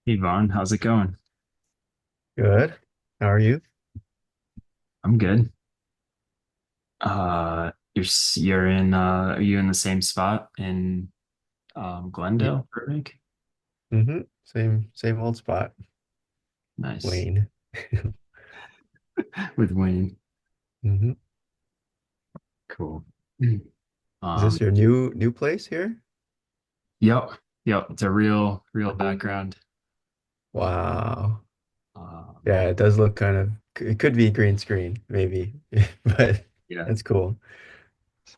Hey Vaughn, how's it going? Good. How are you? I'm good. You're in are you in the same spot in Ye- Glendale, Burbank? Same old spot, Nice. Wayne. With Wayne. hmm Cool. Is Um, this your new place here? yep, yep, it's a real background. Wow. Um, Yeah, it does look kind of, it could be green screen, maybe, but yeah. that's cool.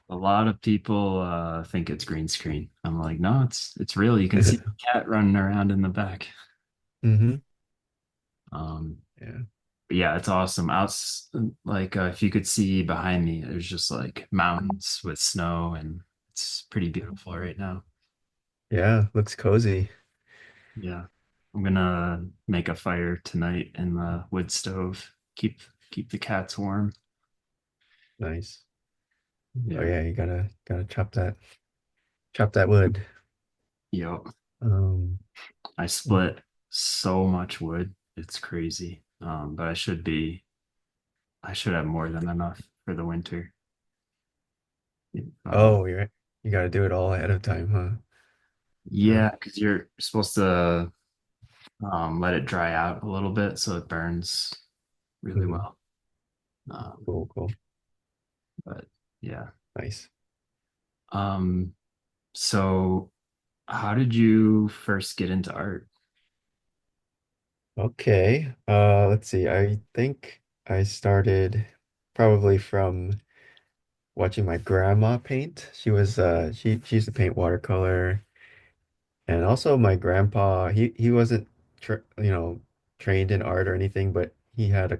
A lot of people think it's green screen. I'm like, no, it's real. You can see the cat running around in the back. hmm Um, Yeah. But yeah, it's awesome. Like if you could see behind me, there's just like mountains with snow, and it's pretty beautiful right now. Yeah, looks cozy. Yeah, I'm gonna make a fire tonight in the wood stove. Keep the cats warm. Nice. Oh Yeah. yeah, you gotta chop that wood. Yep. Um, I split so much wood. It's crazy. But I should have more than enough for the winter. Um, oh, you gotta do it all ahead of time, huh? Yeah. yeah, because you're supposed to let it dry out a little bit so it burns really hmm well. Um, Cool, cool. but yeah. Nice. Um, so how did you first get into art? Okay. Let's see. I think I started probably from watching my grandma paint. She used to paint watercolor. And also my grandpa, he wasn't trained in art or anything, but he had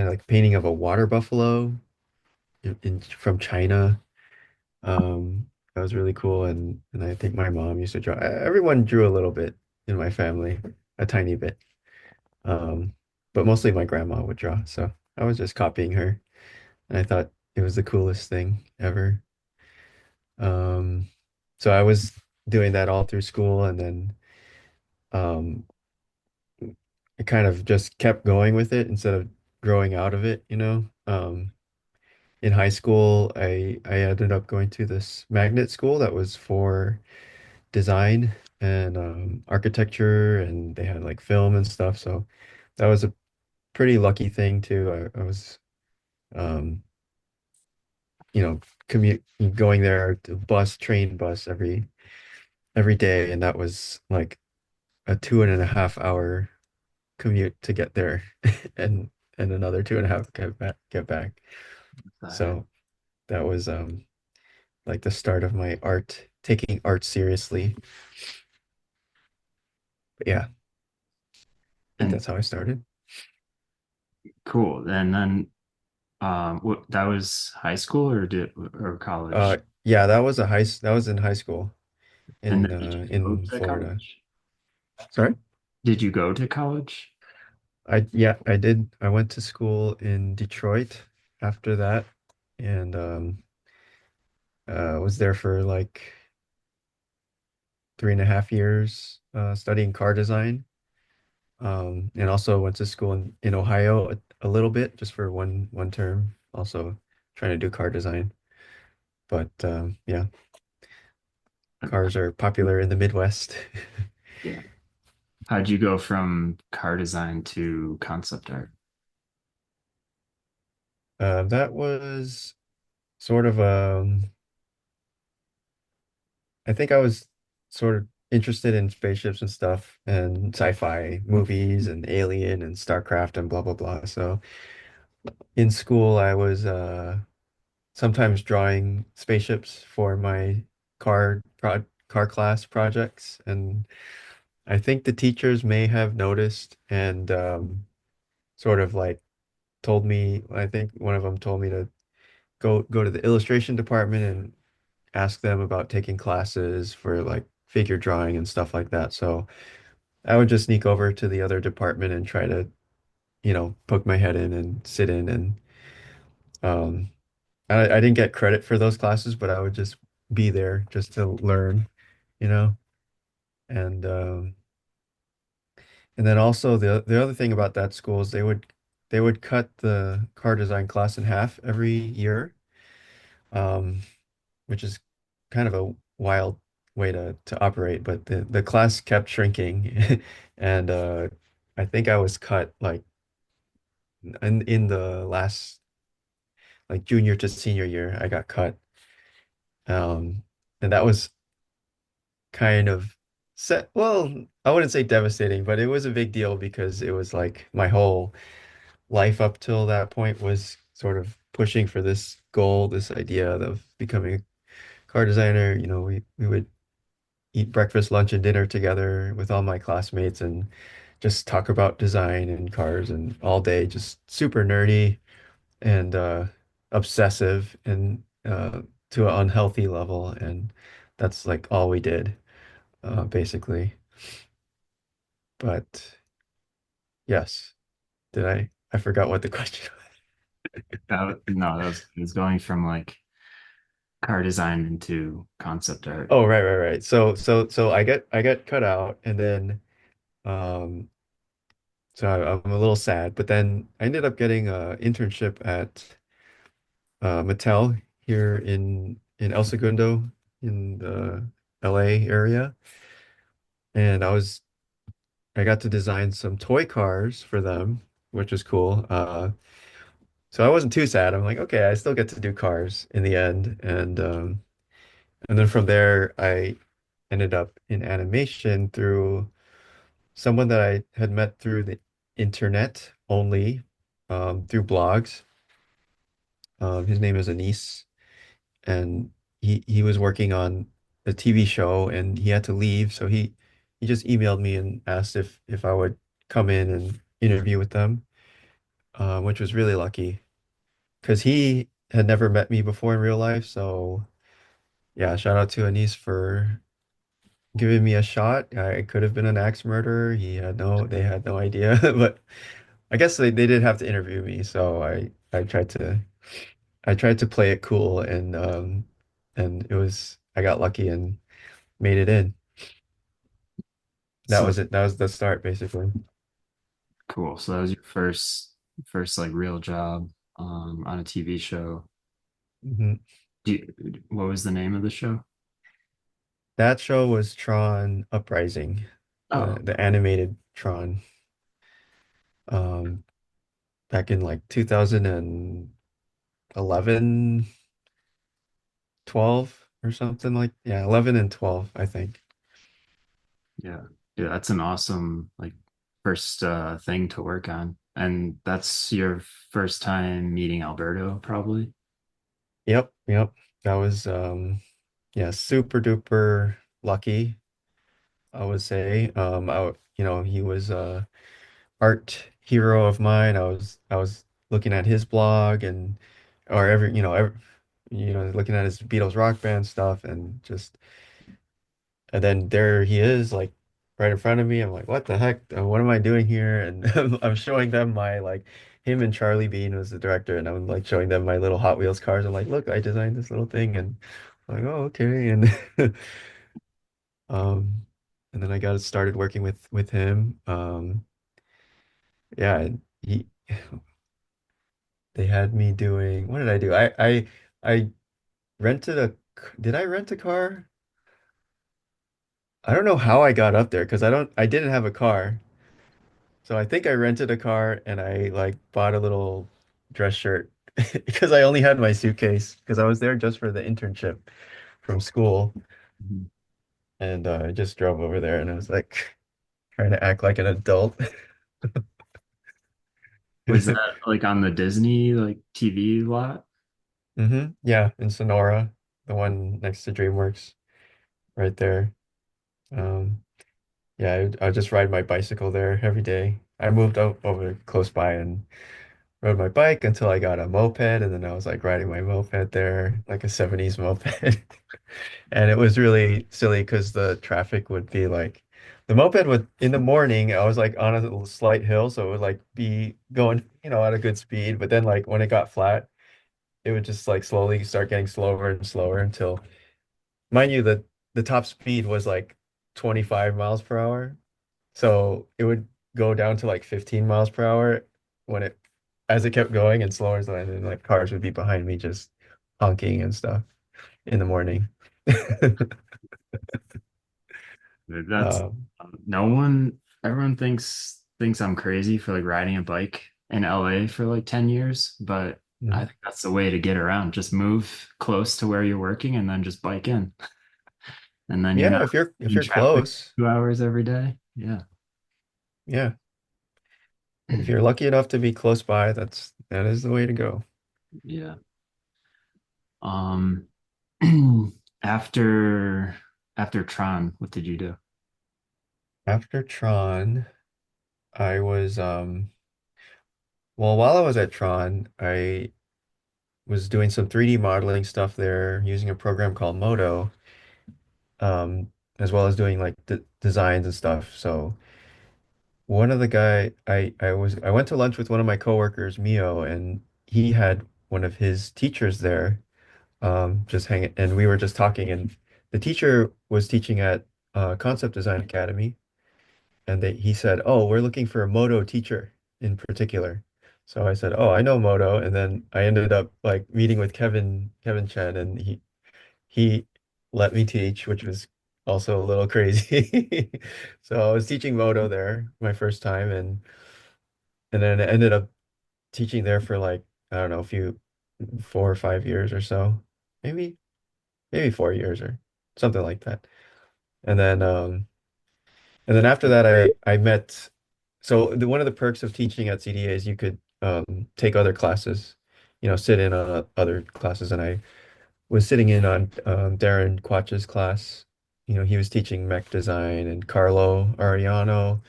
like painting of a water buffalo from China. That was really cool and I think my mom used to draw. Everyone drew a little bit in my family, a tiny bit. Um, but mostly my grandma would draw. So I was just copying her, and I thought it was the coolest thing ever. Um, so I was doing that all through school, and then um, I kind of just kept going with it instead of growing out of it, you know. In high school, I ended up going to this magnet school that was for design and architecture, and they had like film and stuff. So that was a pretty lucky thing too. I was um, you know, commute going there to train bus every day, and that was like a 2.5 hour commute to get there, and another 2.5 get back. The heck? So that was like the start of my taking art seriously. But yeah, I think And that's how I started. cool. And then what that was high school or college? Yeah, that was in high school And in then did you go in to Florida. college? Sorry? Did you go to college? I did. I went to school in Detroit after that, and was there for like 3.5 years studying car design. And also went to school in Ohio a little bit, just for one term. Also trying to do car design. But yeah, cars are popular in the Midwest. Yeah. How'd you go from car design to concept art? That was sort of I think I was sort of interested in spaceships and stuff and sci-fi movies and Alien and StarCraft and blah blah blah. So in school I was sometimes drawing spaceships for my car class projects, and I think the teachers may have noticed and sort of like told me. I think one of them told me to go to the illustration department and ask them about taking classes for like figure drawing and stuff like that. So I would just sneak over to the other department and try to, poke my head in and sit in, and um I didn't get credit for those classes, but I would just be there just to learn, you know. And and then also the other thing about that school is they would cut the car design class in half every year, um, which is kind of a wild way to operate. But the class kept shrinking, and I think I was cut like in the last like junior to senior year, I got cut. And that was kind of set. Well, I wouldn't say devastating, but it was a big deal because it was like my whole life up till that point was sort of pushing for this goal, this idea of becoming a car designer. You know, we would eat breakfast, lunch, and dinner together with all my classmates and just talk about design and cars and all day, just super nerdy and obsessive and to an unhealthy level. And that's like all we did, basically. But yes, did I forgot what the question was. No, that was it was going from like car design into concept art. Oh, right. So I get cut out, and then um, I'm a little sad. But then I ended up getting a internship at Mattel here in El Segundo in the LA area, and I got to design some toy cars for them, which was cool. So I wasn't too sad. I'm like, okay, I still get to do cars in the end, and then from there I ended up in animation through someone that I had met through the internet only, through blogs. His name is Anis, and he was working on a TV show, and he had to leave, so he just emailed me and asked if I would come in and interview with them, which was really lucky because he had never met me before in real life. So yeah, shout out to Anis for giving me a shot. I could have been an axe murderer. They had no idea, but I guess they did have to interview me, so I tried to play it cool, and it was I got lucky and made it in. That So was it. That was the start, basically. cool. So that was your first like real job on a TV show. Hmm. What was the name of the show? That show was Tron Uprising, Oh, the animated Tron, um, back in like 2011, 12 or something like, yeah, 11 and 12, I think. yeah. Yeah, that's an awesome like first thing to work on. And that's your first time meeting Alberto, probably. Yep. That was yeah, super duper lucky, I would say. You know, he was a art hero of mine. I was looking at his blog and or you know, looking at his Beatles rock band stuff and just and then there he is like right in front of me. I'm like, what the heck? What am I doing here? And I'm showing them my like him and Charlie Bean was the director, and I'm like showing them my little Hot Wheels cars. I'm like, look, I designed this little thing, and I'm like, oh, okay. And um, and then I got started working with him. Yeah, and he they had me doing what did I do? I rented a did I rent a car? I don't know how I got up there because I didn't have a car. So I think I rented a car and I like bought a little dress shirt because I only had my suitcase because I was there just for the internship from school, Mhm. and I just drove over there and I was like trying to act like an adult. Was that like on the Disney like TV lot? Yeah, in Sonora, the one next to DreamWorks, right there. Um, yeah, I just ride my bicycle there every day. I moved out over close by and rode my bike until I got a moped, and then I was like riding my moped there, like a 70s moped. And it was really silly because the traffic would be like the moped would in the morning, I was like on a little slight hill, so it would like be going, you know, at a good speed. But then like when it got flat, it would just like slowly start getting slower and slower until mind you, the top speed was like 25 miles per hour. So it would go down to like 15 miles per hour when it as it kept going and slower, and then like cars would be behind me just honking and stuff in the morning. That's Um, no one. Everyone thinks I'm crazy for like riding a bike in LA for like 10 years, but I mm. think that's the way to get around. Just move close to where you're working and then just bike in. And then you're Yeah, not if in you're traffic close, 2 hours every day. Yeah. yeah. If you're lucky enough to be close by, that is the way to go. Yeah. Um, after after Tron, what did you do? After Tron, I was well, while I was at Tron, I was doing some 3D modeling stuff there using a program called Modo, as well as doing like d designs and stuff. So one of the guy I went to lunch with one of my coworkers, Mio, and he had one of his teachers there, just hanging, and we were just talking, and the teacher was teaching at Concept Design Academy, and he said, "Oh, we're looking for a Modo teacher in particular." So I said, "Oh, I know Modo," and then I ended up like meeting with Kevin Chen, and he let me teach, which was also a little crazy. So I was teaching Modo there my first time, and then I ended up teaching there for like I don't know, a few 4 or 5 years or so, maybe maybe 4 years or something like that. And then after that, I met. So one of the perks of teaching at CDA is you could take other classes, sit in on other classes, and I was sitting in on Darren Quach's class. He was teaching mech design and Carlo Ariano,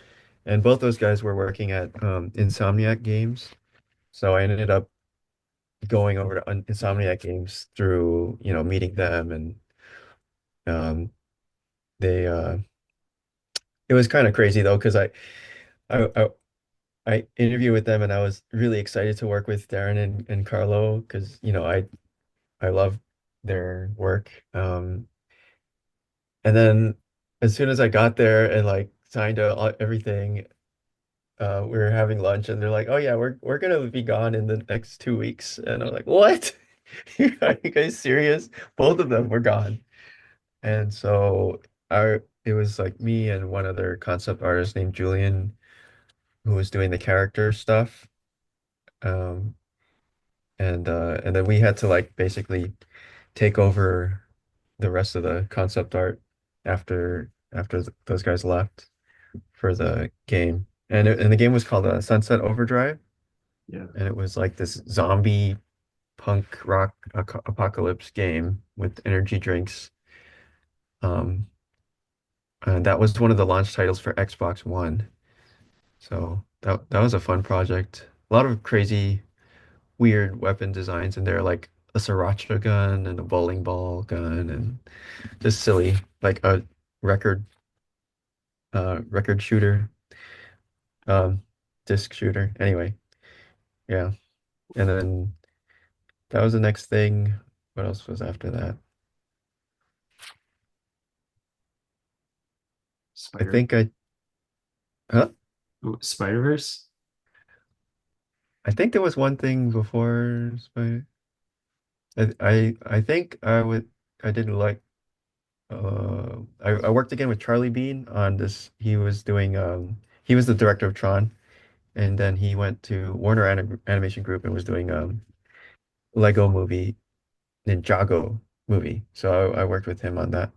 and both those guys were working at Insomniac Games. So I ended up going over to Insomniac Games through, meeting them, and um, they it was kind of crazy though because I, I I interviewed with them and I was really excited to work with Darren and Carlo because I love their work. And then as soon as I got there and like signed everything, we were having lunch and they're like, "Oh yeah, we're gonna be gone in the next 2 weeks." And I'm like, "What? Are you guys serious?" Both of them were gone. And so it was like me and one other concept artist named Julian who was doing the character stuff. Um, and then we had to like basically take over the rest of the concept art after those guys left for the game. And the game was called Sunset Overdrive, Yeah. and it was like this zombie punk rock apocalypse game with energy drinks. Um, and that was one of the launch titles for Xbox One. So that was a fun project. A lot of crazy, weird weapon designs in there, like a sriracha gun and a bowling ball gun, and just silly, like a record record shooter, um, disc shooter. Anyway, yeah. And then that was the next thing. What else was after that? I Spider think huh? Spider-Verse? I think there was one thing before I think I didn't like I worked again with Charlie Bean on this. He was the director of Tron, and then he went to Animation Group and was doing Lego movie, Ninjago movie. So I worked with him on that.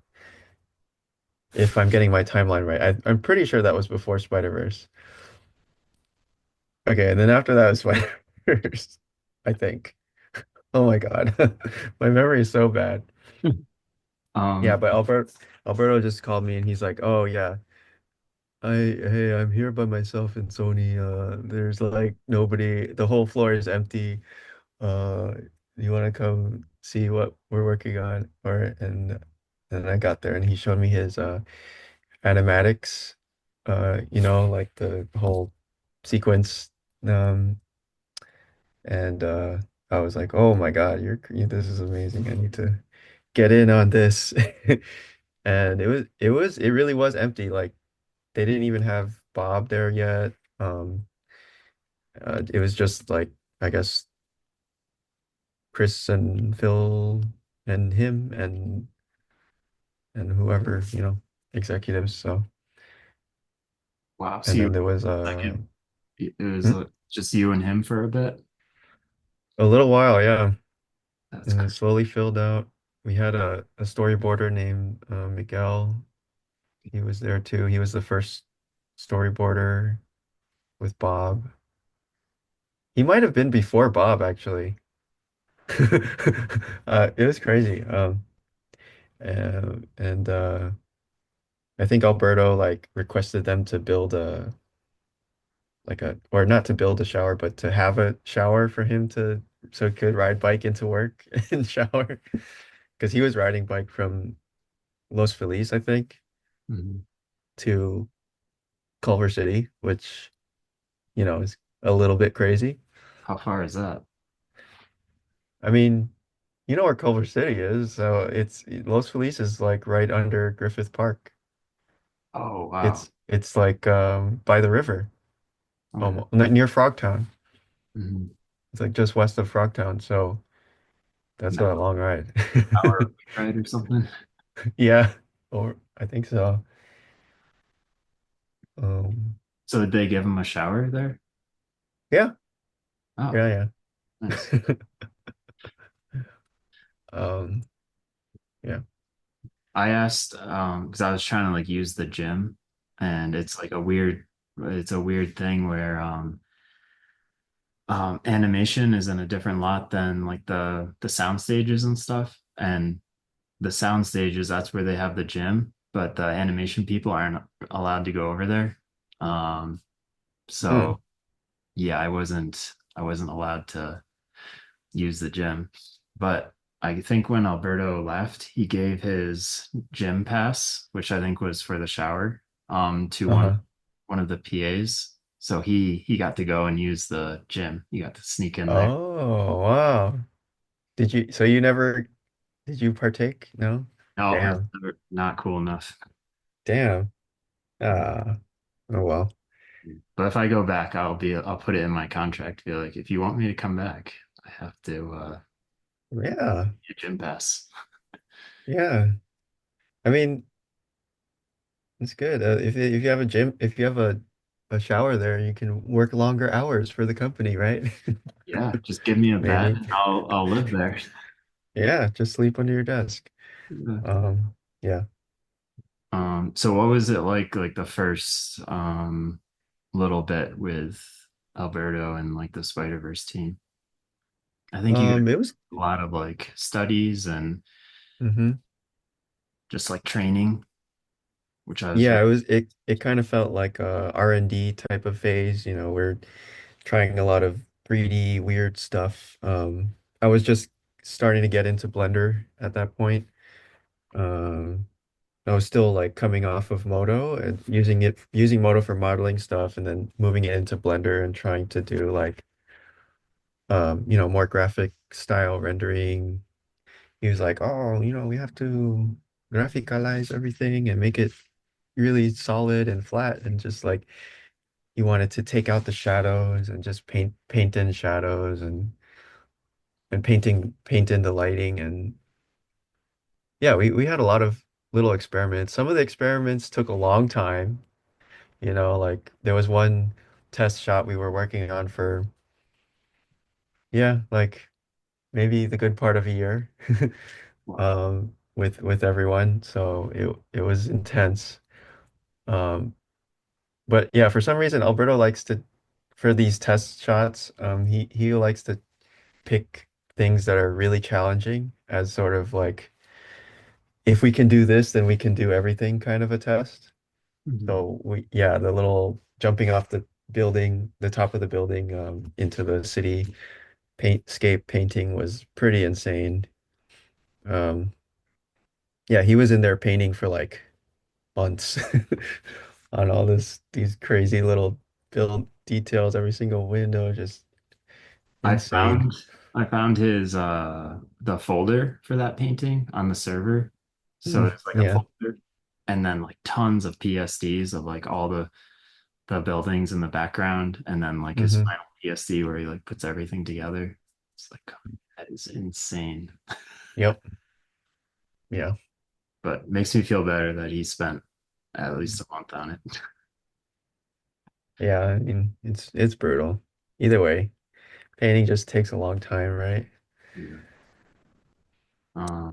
If I'm getting my timeline right, I'm pretty sure that was before Spider-Verse. Okay, and then after that was Spider-Verse, I think. Oh my God. My memory is so bad. Yeah, Um, but Alberto just called me and he's like, "Oh yeah, hey, I'm here by myself in Sony. There's like nobody. The whole floor is empty. Uh, you want to come see what we're working on?" And then I got there and he showed me his animatics, like the whole sequence. Um, and I was like, "Oh my God, this is amazing. I need to get in on this." And it really was empty. Like they didn't even have Bob there yet. It was just like I guess Chris and Phil and him and whoever, executives. So Wow. So and you then there was like it was just you and him for a bit. a little while, yeah. That's And cr- it slowly filled out. We had a storyboarder named Miguel. He was there too. He was the first storyboarder with Bob. He might have been before Bob, actually. It was crazy. And I think Alberto like requested them to build a like a or not to build a shower, but to have a shower for him to so he could ride bike into work and shower because he was riding bike from Los Feliz, I think, Mhm. to Culver City, which is a little bit crazy. How far is that? I mean, you know where Culver City is, so it's Los Feliz is like right under Griffith Park. Oh, wow. It's like by the river, Okay. almost near Frogtown. Mhm. It's like just west of Frogtown, so that's An a long ride. hour ride or something. Yeah, or I think so. Um, So did they give him a shower there? yeah, Oh, yeah, nice. yeah. Um, yeah. I asked because I was trying to like use the gym, and it's a weird thing where animation is in a different lot than like the sound stages and stuff. And the sound stages, that's where they have the gym, but the animation people aren't allowed to go over there. Um, Hmm. so yeah, I wasn't allowed to use the gym. But I think when Alberto left, he gave his gym pass, which I think was for the shower, to one Uh-huh. one of the PAs. So he got to go and use the gym. He got to sneak in there. Oh, wow. So did you partake? No? No, I was Damn. not cool enough. Damn. Ah, oh well. But if I go back, I'll put it in my contract. Be like, if you want me to come back, I have to Yeah. get gym pass. Yeah. I mean, it's good. If you have a gym, if you have a shower there, you can work longer hours for the company, right? Yeah, just give me a bed Maybe. and I'll live there. Yeah, just sleep under your desk. Yeah. Yeah. So what was it like the first little bit with Alberto and like the Spider-Verse team? I think you got It was a lot of like studies and hmm just like training, which I was Yeah, very it kind of felt like a R&D type of phase, we're trying a lot of 3D weird stuff. I was just starting to get into Blender at that point. Um, I was still like coming off of Moto and using Moto for modeling stuff and then moving it into Blender and trying to do like more graphic style rendering. He was like, "Oh, we have to graphicalize everything and make it really solid and flat and just like he wanted to take out the shadows and just paint in shadows and paint in the lighting and yeah, we had a lot of little experiments. Some of the experiments took a long time, like there was one test shot we were working on for yeah, like maybe the good part of a year wow. with everyone. So it was intense. Um but yeah, for some reason Alberto likes to for these test shots, he likes to pick things that are really challenging as sort of like if we can do this, then we can do everything kind of a test. Mhm. So yeah, the little jumping off the building, the top of the building, into the city paintscape painting was pretty insane. Um, yeah, he was in there painting for like months on all these crazy little build details, every single window, just I insane. found I found his the folder for that painting on the server. So it's like a Yeah. folder, and then like tons of PSDs of like all the buildings in the background, and then like his Hmm. final PSD where he like puts everything together. It's like that is insane, Yep. Yeah. but makes me feel better that he spent at least a month on it. Yeah. I mean, it's brutal. Either way, painting just takes a long time, right? Yeah.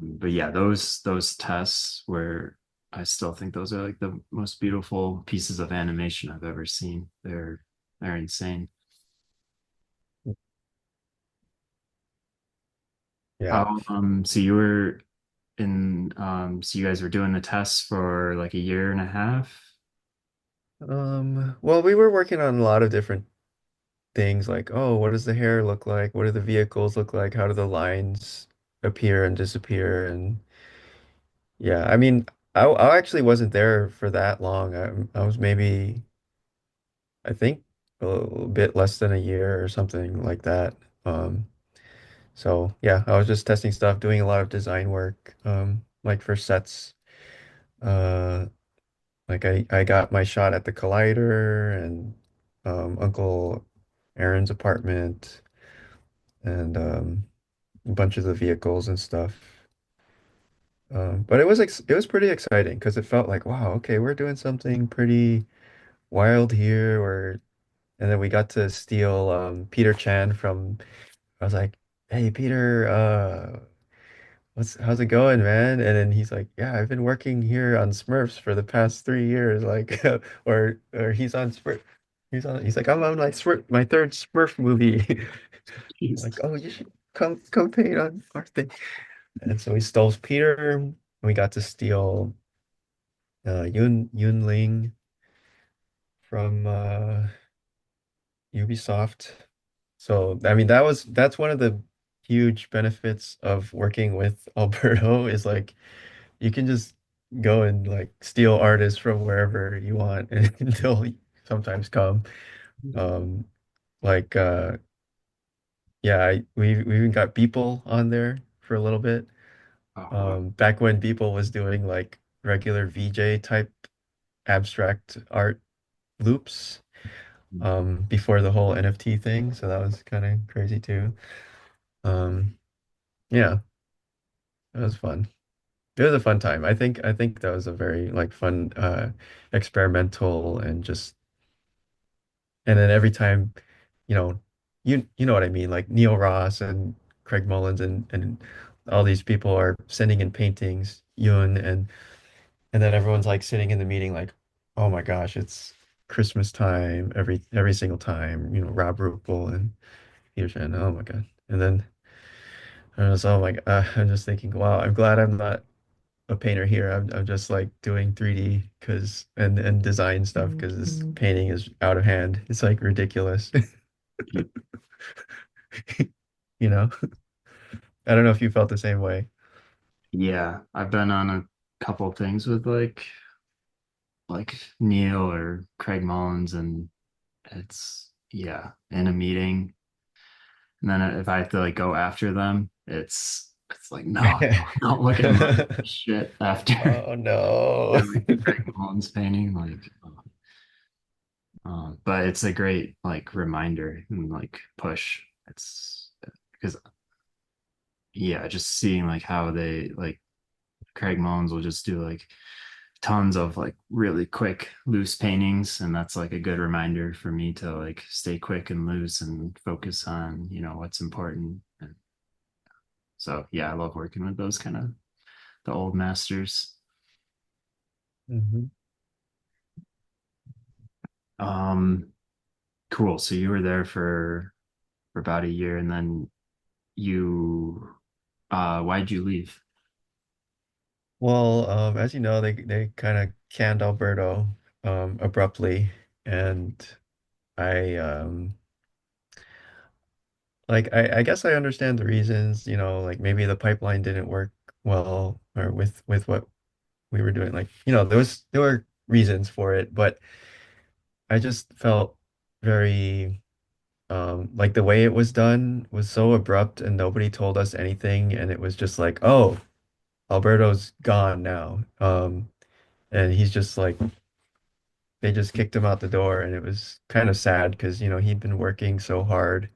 But yeah, those tests where I still think those are like the most beautiful pieces of animation I've ever seen. They're insane. Yeah. How so you were in so you guys were doing the tests for like a year and a half? Well, we were working on a lot of different things like, oh, what does the hair look like? What do the vehicles look like? How do the lines appear and disappear? And yeah, I mean, I actually wasn't there for that long. I was maybe, I think, a little bit less than a year or something like that. Um, so yeah, I was just testing stuff, doing a lot of design work, like for sets. Uh, like I got my shot at the Collider and Uncle Aaron's apartment and a bunch of the vehicles and stuff. But it was pretty exciting because it felt like, wow, okay, we're doing something pretty wild here. And then we got to steal Peter Chan from. I was like, hey Peter, what's how's it going, man? And then he's like, yeah, I've been working here on Smurfs for the past 3 years, like, or he's on Smurf. He's like, I'm on my third Smurf movie. I'm Jeez. like, oh, you should come paint on our thing. And so we stole Peter. We got to steal Yun Ling from Ubisoft. So I mean that's one of the huge benefits of working with Alberto is like you can just go and like steal artists from wherever you want and they'll sometimes come. Um like yeah, we even got Beeple on there for a little bit. Oh wow. Back when Beeple was doing like regular VJ type abstract art loops before the whole NFT thing, so that was kind of crazy too. Um yeah, it was fun. It was a fun time. I think that was a very like fun experimental and just and then every time, you know, you know what I mean, like Neil Ross and Craig Mullins and all these people are sending in paintings, Yun and then everyone's like sitting in the meeting like, oh my gosh, it's Christmas time every single time, Rob Rupel and Peter Chan, oh my God. And then I was oh my I'm just thinking, wow, I'm glad I'm not a painter here. I'm just like doing 3D because and design stuff because this painting is out of hand. It's like ridiculous. You know? I don't know if you felt the same way. Yeah, I've been on a couple things with like Neil or Craig Mullins, and it's yeah, in a meeting. And then if I have to like go after them, it's like no, don't look at my shit after Oh no. like the Craig Mullins painting. Like, but it's a great like reminder and like push. It's because yeah, just seeing like how they like Craig Mullins will just do like tons of like really quick loose paintings, and that's like a good reminder for me to like stay quick and loose and focus on what's important. And so yeah, I love working with those kind of the old masters. Mhm. um cool, so you were there for about a year, and then you why'd you leave? Well, as you know, they kind of canned Alberto abruptly, and I like I guess I understand the reasons, like maybe the pipeline didn't work well or with what we were doing. Like, there were reasons for it, but I just felt very like the way it was done was so abrupt and nobody told us anything and it was just like, oh, Alberto's gone now. And he's just like they just kicked him out the door, and it was kind of sad because, he'd been working so hard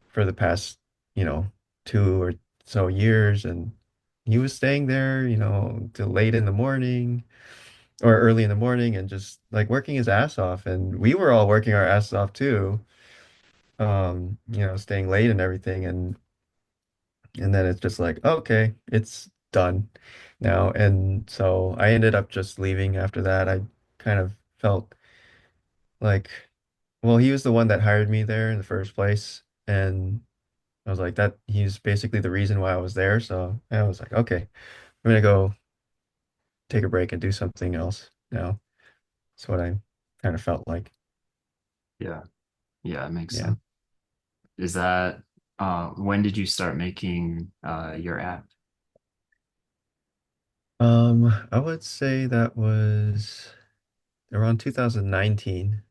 for the past, you know, 2 or so years, and he was staying there, till late in the morning or early in the morning and just like working his ass off. And we were all working our asses off too, staying late and everything. And then it's just like, okay, it's done now. And so I ended up just leaving after that. I kind of felt like, well, he was the one that hired me there in the first place. And I was like, that he's basically the reason why I was there. So I was like, okay, I'm gonna go take a break and do something else now. That's what I kind of felt like. Yeah. Yeah, it makes Yeah. sense. Is that when did you start making your app? I would say that was around 2019.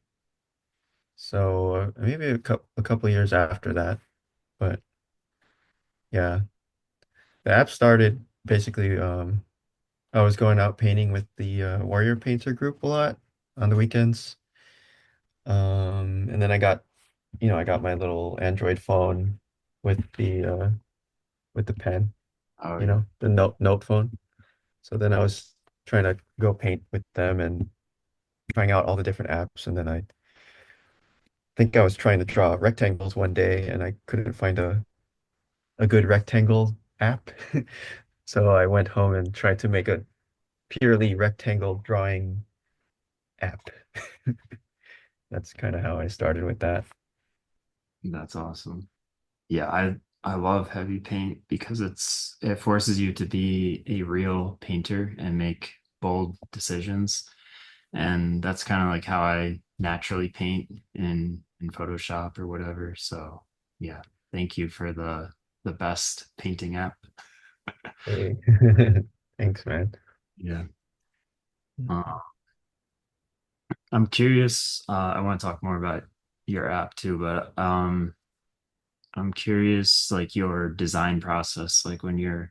So maybe a couple years after that. But yeah, the app started basically. I was going out painting with the Warrior Painter group a lot on the weekends. And then I got my little Android phone with the pen, Oh yeah. the note phone. So then I was trying to go paint with them and trying out all the different apps. And then I think I was trying to draw rectangles one day and I couldn't find a good rectangle app. So I went home and tried to make a purely rectangle drawing app. That's kind of how I started with that. That's awesome. Yeah, I love heavy paint because it forces you to be a real painter and make bold decisions. And that's kind of like how I naturally paint in Photoshop or whatever. So, yeah, thank you for the best painting app. Hey. Thanks, man. Yeah. Uh, I'm curious, I want to talk more about your app too, but I'm curious like your design process, like when you're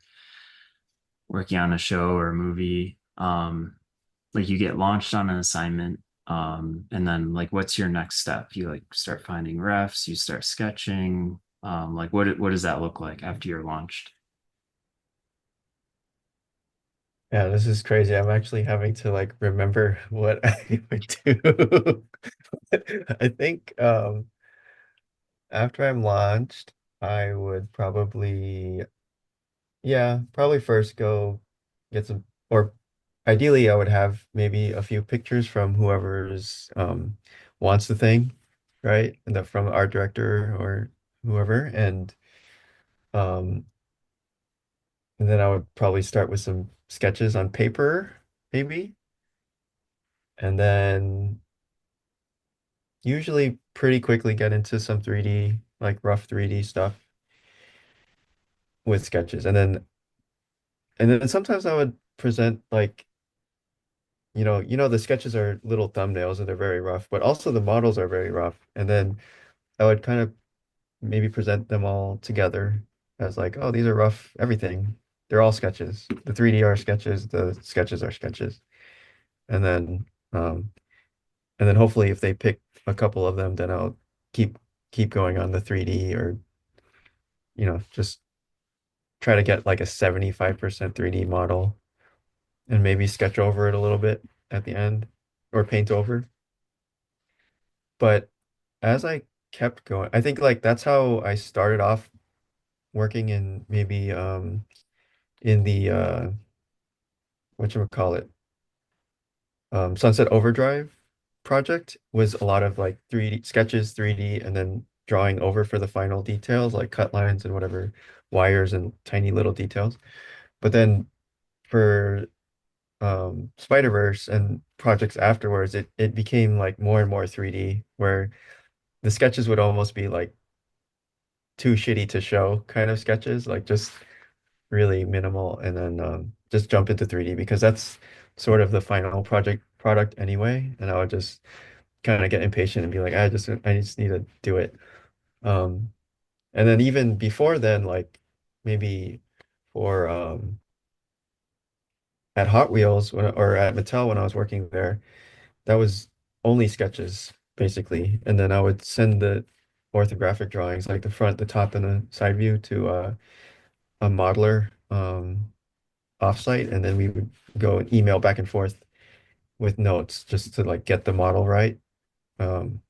working on a show or a movie, like you get launched on an assignment, and then like what's your next step? You like start finding refs, you start sketching, like what does that look like after you're launched? Yeah, this is crazy. I'm actually having to like remember what I would do. I think after I'm launched, I would probably first go get some, or ideally I would have maybe a few pictures from whoever's wants the thing, right? And that from art director or whoever. Um and then I would probably start with some sketches on paper, maybe. And then usually pretty quickly get into some 3D, like rough 3D stuff with sketches. And then sometimes I would present like, the sketches are little thumbnails and they're very rough, but also the models are very rough. And then I would kind of maybe present them all together as like, oh, these are rough everything. They're all sketches. The 3D are sketches, the sketches are sketches. And then um and then hopefully if they pick a couple of them, then I'll keep keep going on the 3D, or just try to get like a 75% 3D model and maybe sketch over it a little bit at the end or paint over. But as I kept going, I think like that's how I started off working in maybe in the whatchamacallit, Sunset Overdrive project was a lot of like 3D sketches, 3D, and then drawing over for the final details like cut lines and whatever wires and tiny little details. But then for Spider-Verse and projects afterwards, it became like more and more 3D, where the sketches would almost be like too shitty to show kind of sketches, like just really minimal, and then just jump into 3D because that's sort of the final project product anyway. And I would just kind of get impatient and be like, I just need to do it. Um, and then even before then, like maybe for at Hot Wheels or at Mattel when I was working there, that was only sketches basically. And then I would send the orthographic drawings, like the front, the top, and the side view to a modeler offsite, and then we would go and email back and forth with notes just to like get the model right.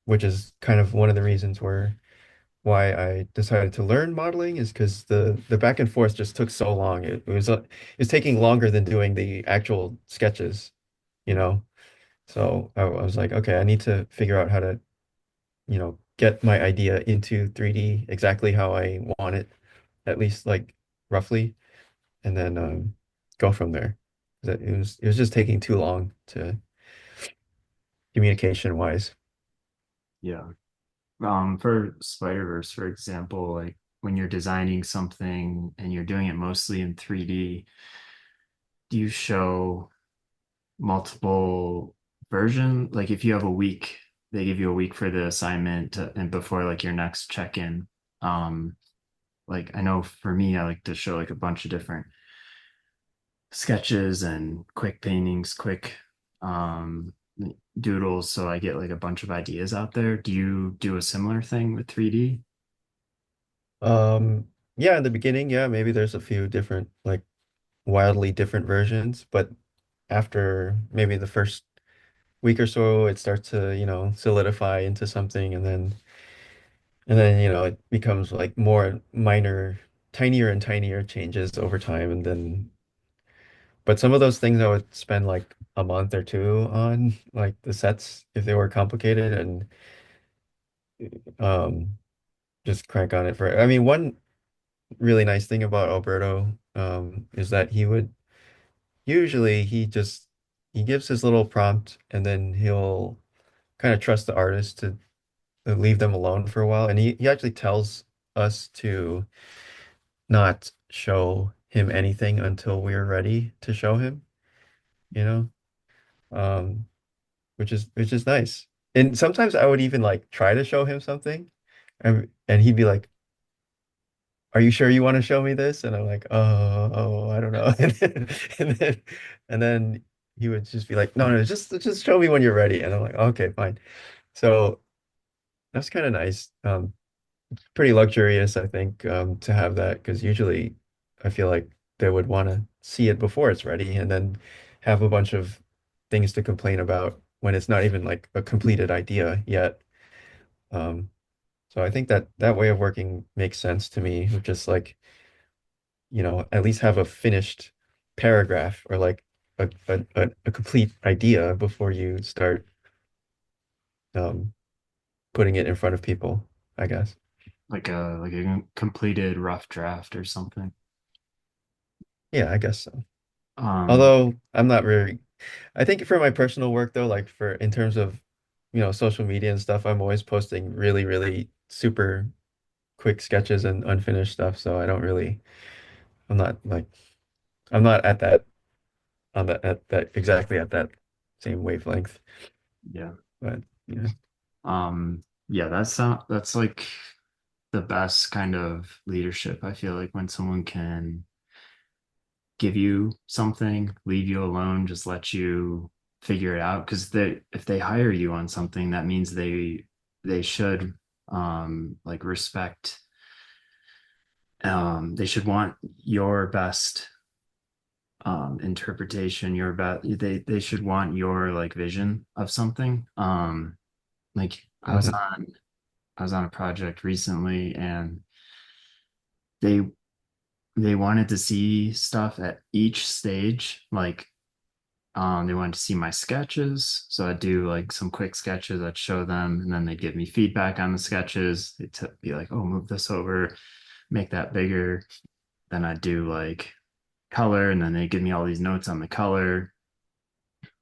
Which is kind of one of the reasons why I decided to learn modeling is because the back and forth just took so long. It was taking longer than doing the actual sketches, you know. So I was like, okay, I need to figure out how to, get my idea into 3D exactly how I want it, at least like roughly, and then go from there. It was just taking too long to communication wise. Yeah. For Spider-Verse, for example, like when you're designing something and you're doing it mostly in 3D, do you show multiple version? Like if you have a week, they give you a week for the assignment and before like your next check-in. Um, like I know for me, I like to show like a bunch of different sketches and quick paintings, quick um doodles, so I get like a bunch of ideas out there. Do you do a similar thing with 3D? Yeah, in the beginning, yeah, maybe there's a few different, like wildly different versions, but after maybe the first week or so, it starts to, solidify into something, and then, it becomes like more minor, tinier and tinier changes over time, and then, but some of those things I would spend like a month or two on, like the sets if they were complicated, and um, just crank on it for. I mean, one really nice thing about Alberto is that he gives his little prompt and then he'll kind of trust the artist to leave them alone for a while. And he actually tells us to not show him anything until we're ready to show him, you know, um, which is nice. And sometimes I would even like try to show him something, and he'd be like, "Are you sure you want to show me this?" And I'm like, "Oh, I don't know." And then, and then he would just be like, "No, no, just show me when you're ready." And I'm like, "Okay, fine." So that's kind of nice. Pretty luxurious, I think, to have that because usually I feel like they would want to see it before it's ready and then have a bunch of things to complain about when it's not even like a completed idea yet. Um, so I think that that way of working makes sense to me, of just like, at least have a finished paragraph or like a complete idea before you start um, putting it in front of people, I guess. Like a completed rough draft or something. Yeah, I guess so. Um, Although I'm not very, I think for my personal work though, like for in terms of, social media and stuff, I'm always posting really, really super quick sketches and unfinished stuff. So I don't really, I'm not like, I'm not at that, on that, at that, exactly at that same wavelength. yeah. But yeah. Yeah, that's like the best kind of leadership. I feel like when someone can give you something, leave you alone, just let you figure it out. Because if they hire you on something, that means they should like respect they should want your best interpretation, your best they should want your like vision of something. Like Hmm. I was on a project recently and they they wanted to see stuff at each stage. Like they wanted to see my sketches. So I'd do like some quick sketches, I'd show them, and then they'd give me feedback on the sketches. They'd be like, oh, move this over, make that bigger. Then I'd do like color, and then they'd give me all these notes on the color.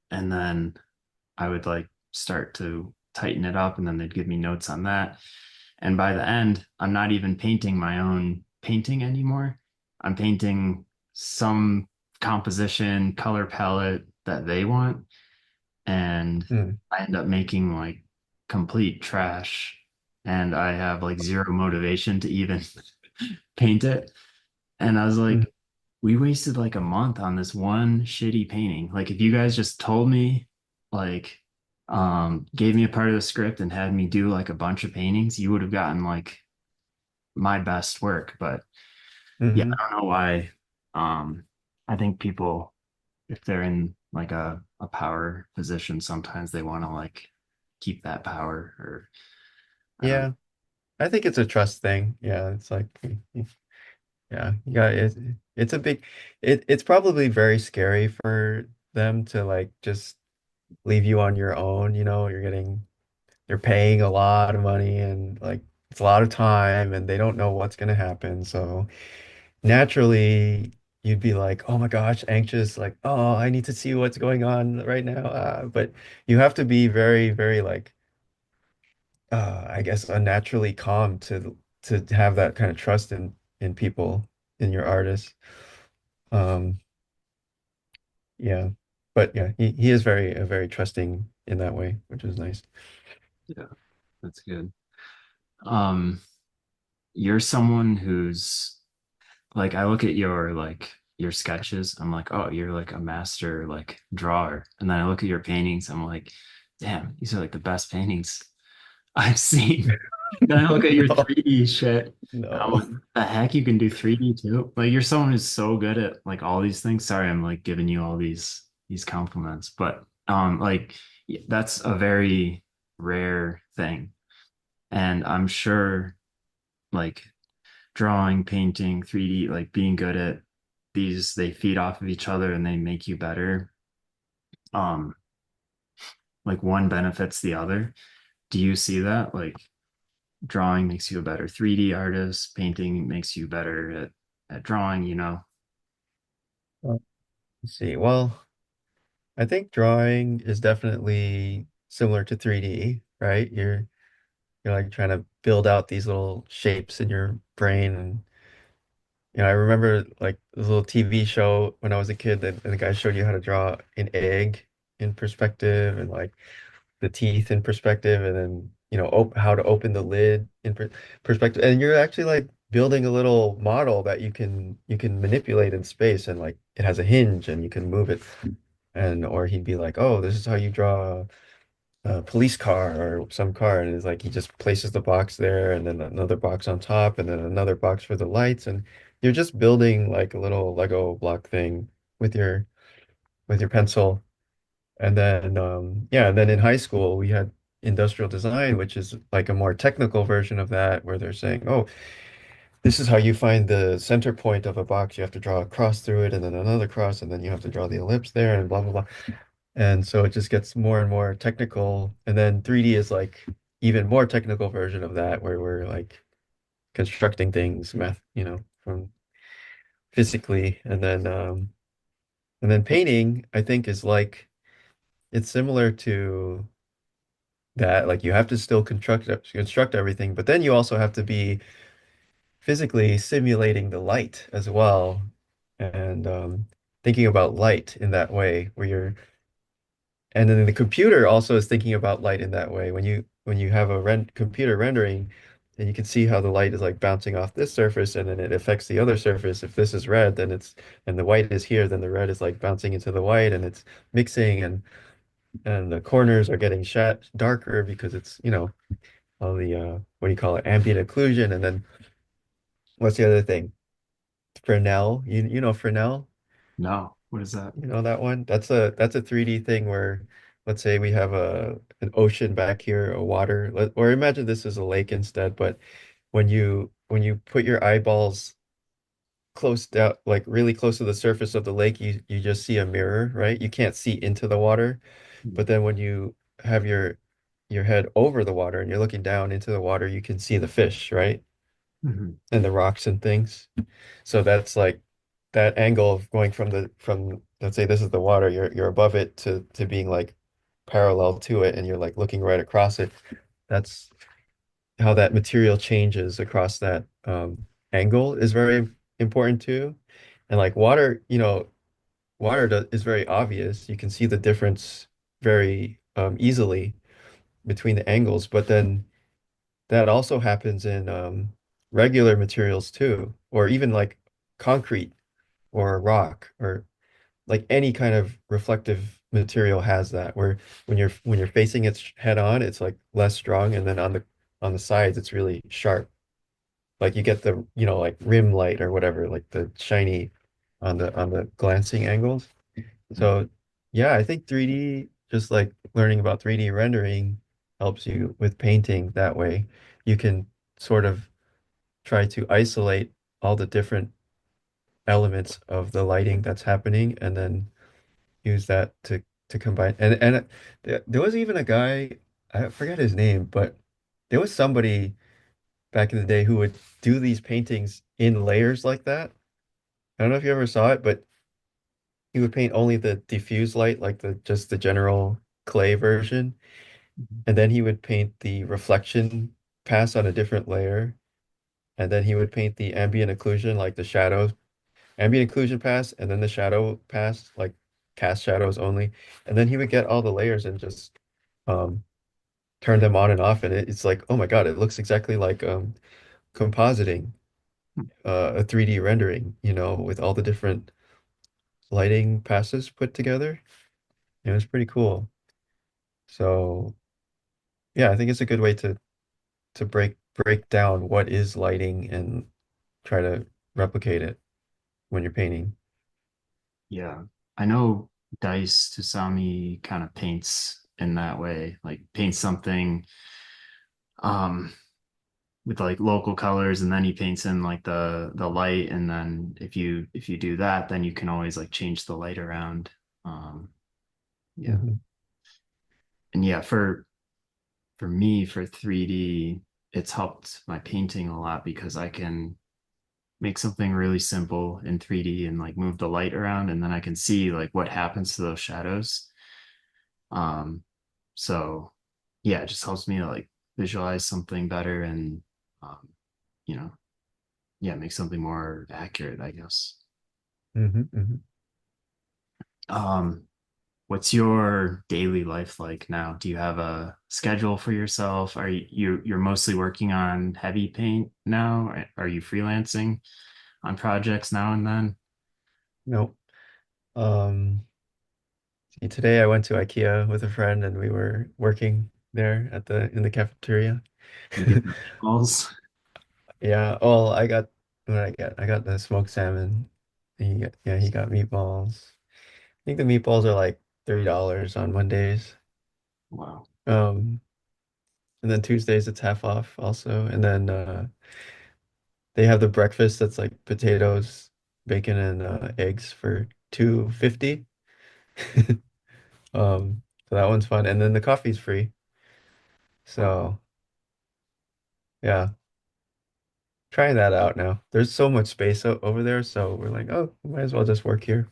And then I would like start to tighten it up, and then they'd give me notes on that. And by the end, I'm not even painting my own painting anymore. I'm painting some composition, color palette that they want. And Mm. I end up making like complete trash. And I have like zero motivation to even paint it. And I was Mm. like, we wasted like a month on this one shitty painting. Like if you guys just told me, like, gave me a part of the script and had me do like a bunch of paintings, you would have gotten like my best work. But yeah, Hmm. I don't know why. I think people, if they're in like a power position, sometimes they want to like keep that power, or I don't know. Yeah, I think it's a trust thing. Yeah, it's like, yeah, yeah, it's a big, it's probably very scary for them to like just leave you on your own. You're paying a lot of money and like it's a lot of time and they don't know what's going to happen. So naturally you'd be like, oh my gosh, anxious, like, oh, I need to see what's going on right now. But you have to be very, very like, I guess unnaturally calm to have that kind of trust in people, in your artists. Um, yeah. But yeah, he is very trusting in that way, which is nice. Yeah, that's good. Um, you're someone who's like, I look at your sketches, I'm like, oh, you're like a master like drawer. And then I look at your paintings, I'm like, damn, these are like the best paintings I've seen. Then I look at your No, 3D shit, and I'm no. like, the heck, you can do 3D too? Like you're someone who's so good at like all these things. Sorry, I'm like giving you all these compliments, but like that's a very rare thing. And I'm sure like drawing, painting, 3D, like being good at these, they feed off of each other and they make you better. Um, like one benefits the other. Do you see that? Like drawing makes you a better 3D artist, painting makes you better at drawing, you know? Let's see. Well, I think drawing is definitely similar to 3D, right? You're like trying to build out these little shapes in your brain. And I remember like this little TV show when I was a kid that and the guy showed you how to draw an egg in perspective and like the teeth in perspective and then op how to open the lid in perspective. And you're actually like building a little model that you can manipulate in space and like it has a hinge and you can move it. And or he'd be like, oh, this is how you draw a police car or some car. And it's like he just places the box there and then another box on top and then another box for the lights. And you're just building like a little Lego block thing with your pencil. And then yeah, and then in high school we had industrial design, which is like a more technical version of that, where they're saying, oh, this is how you find the center point of a box. You have to draw a cross through it and then another cross, and then you have to draw the ellipse there and blah blah blah. And so it just gets more and more technical. And then 3D is like even more technical version of that, where we're like constructing things, from physically. And then painting, I think, is like it's similar to that. Like you have to still construct everything, but then you also have to be physically simulating the light as well. And thinking about light in that way, and then the computer also is thinking about light in that way. When you have a computer rendering, and you can see how the light is like bouncing off this surface, and then it affects the other surface. If this is red, and the white is here, then the red is like bouncing into the white, and it's mixing, and the corners are getting darker because it's all the what do you call it, ambient occlusion. And then what's the other thing? Fresnel. You know Fresnel? No, what is that? You know that one? That's a 3D thing where let's say we have an ocean back here, a water, or imagine this is a lake instead, but when you put your eyeballs close down, like really close to the surface of the lake, you just see a mirror, right? You can't see into the water. But then when you have your head over the water and you're looking down into the water, you can see the fish, right? Mhm. And the rocks and things. So that's like that angle of going from let's say this is the water, you're above it to being like parallel to it and you're like looking right across it. That's how that material changes across that angle is very important too. And like water, is very obvious. You can see the difference very easily between the angles, but then that also happens in regular materials too, or even like concrete. or a rock or like any kind of reflective material has that where when you're facing it head on, it's like less strong, and then on the sides, it's really sharp. Like you get the, like rim light or whatever, like the shiny on the glancing angles. So yeah, I think 3D, just like learning about 3D rendering helps you with painting that way. You can sort of try to isolate all the different elements of the lighting that's happening and then use that to combine. And there was even a guy, I forget his name, but there was somebody back in the day who would do these paintings in layers like that. I don't know if you ever saw it, but he would paint only the diffuse light, like the just the general clay version, and then he would paint the reflection pass on a different layer, and then he would paint the ambient occlusion, like the shadow ambient occlusion pass, and then the shadow pass, like cast shadows only, and then he would get all the layers and just um turn them on and off, and it's like, oh my God, it looks exactly like compositing, a 3D rendering, with all the different lighting passes put together. It was pretty cool. So yeah, I think it's a good way to break down what is lighting and try to replicate it when you're painting. Yeah. I know Dice Tusami kind of paints in that way, like paints something um with like local colors and then he paints in like the light and then if you do that then you can always like change the light around. Um yeah. Hmm. And yeah, for me for 3D it's helped my painting a lot because I can make something really simple in 3D and like move the light around and then I can see like what happens to those shadows. Um, so yeah, it just helps me to like visualize something better and um, you know, yeah, make something more accurate, I guess. Hmm. Hmm. Um, what's your daily life like now? Do you have a schedule for yourself? Are you're mostly working on heavy paint now? Are you freelancing on projects now and then? Nope. Um, See, today I went to IKEA with a friend and we were working there at the in the cafeteria. You get the meatballs? Yeah, well, I got what I got. I got the smoked salmon. He got meatballs. I think the meatballs are like $3 on Mondays. Wow. Um, and then Tuesdays it's half off also. And then they have the breakfast that's like potatoes, bacon, and eggs for 2.50. So that one's fun. And then the coffee's free. Wow. So yeah, trying that out now. There's so much space over there, so we're like, oh, we might as well just work here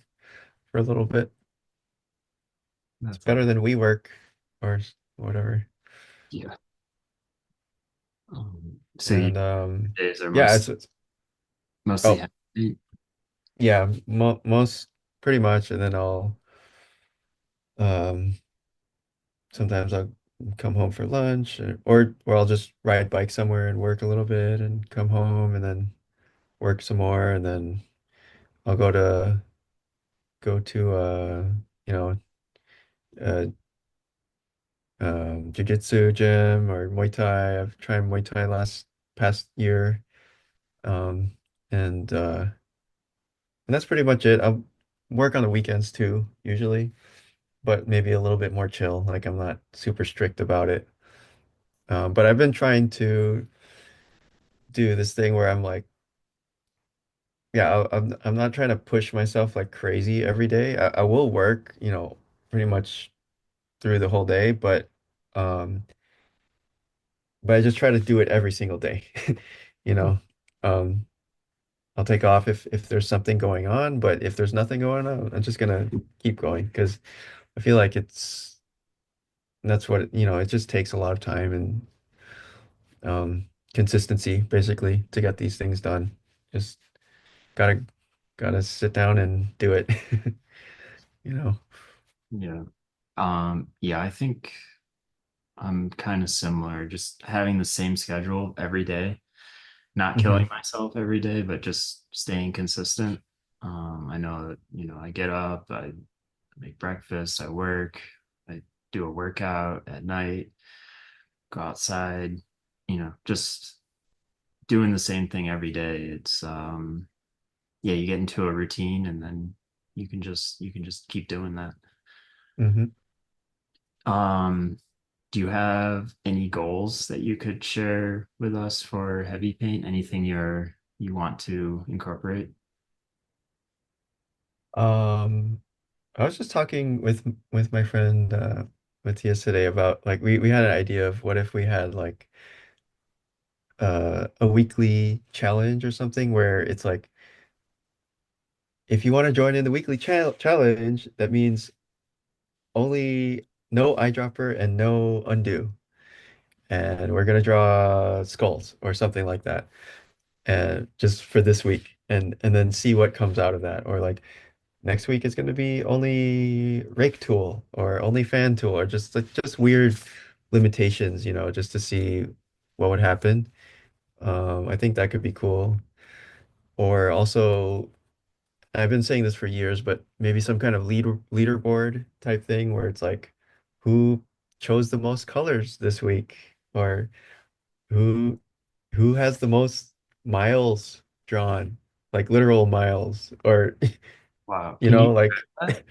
for a little bit. It's That's better all. than we work or whatever. Yeah. So you And days are yeah, it's mostly oh happy. yeah, most pretty much. And then I'll um sometimes I'll come home for lunch, or I'll just ride bike somewhere and work a little bit and come home and then work some more, and then I'll go to you know uh jiu-jitsu gym or Muay Thai. I've tried Muay Thai last past year. Um and that's pretty much it. I'll work on the weekends too, usually, but maybe a little bit more chill. Like I'm not super strict about it. But I've been trying to do this thing where I'm like, yeah, I'm not trying to push myself like crazy every day. I will work, pretty much through the whole day, um, but I just try to do it every single day. You know, um, I'll take off if there's something going on, but if there's nothing going on, I'm just gonna keep going because I feel like that's what it just takes a lot of time and consistency basically to get these things done. Just gotta gotta sit down and do it. You know. Yeah. Yeah, I think I'm kind of similar, just having the same schedule every day, not killing Hmm. myself every day, but just staying consistent. I know that, I get up, I make breakfast, I work, I do a workout at night, go outside, just doing the same thing every day. It's yeah, you get into a routine and then you can just keep doing that. Hmm. Um, do you have any goals that you could share with us for heavy paint? Anything you want to incorporate? Um, I was just talking with my friend Matthias today about like we had an idea of what if we had like a weekly challenge or something where it's like if you want to join in the weekly challenge, that means only no eyedropper and no undo. And we're gonna draw skulls or something like that. And just for this week and then see what comes out of that. Or like next week is gonna be only rake tool or only fan tool or just like just weird limitations, just to see what would happen. I think that could be cool. Or also I've been saying this for years, but maybe some kind of leaderboard type thing where it's like who chose the most colors this week or who who has the most miles drawn, like literal miles or Wow. Can you like share that?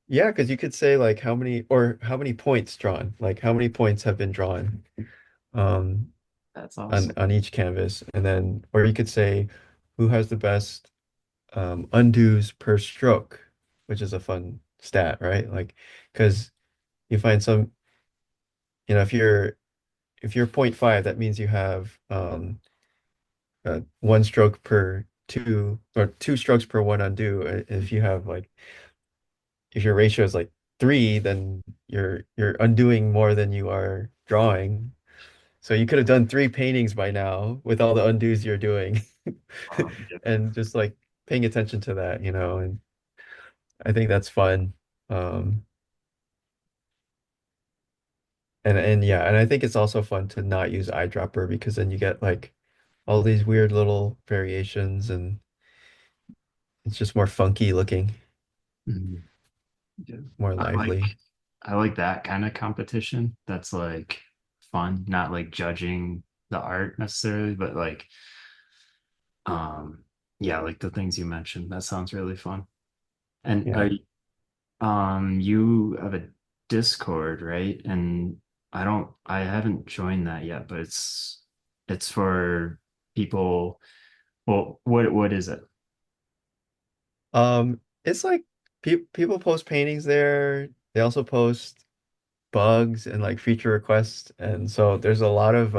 yeah, because you could say like how many points drawn, like how many points have been drawn um That's awesome. on each canvas and then or you could say who has the best undos per stroke, which is a fun stat, right? Like, because you find some, if you're point 0.5, that means you have one stroke per two or two strokes per one undo. If you have like if your ratio is like 3, then you're undoing more than you are drawing. So you could have done 3 paintings by now with all the undos you're doing, Yeah. and just like paying attention to that, and I think that's fun. Um, and yeah, and I think it's also fun to not use eyedropper because then you get like all these weird little variations and it's just more funky looking, Mhm. Yeah. more I like lively. I like that kind of competition. That's like fun, not like judging the art necessarily, but like um yeah, like the things you mentioned. That sounds really fun. And Yeah. you have a Discord, right? And I haven't joined that yet, but it's for people. Well, what is it? It's like people post paintings there. They also post bugs and like feature requests, and so there's a lot of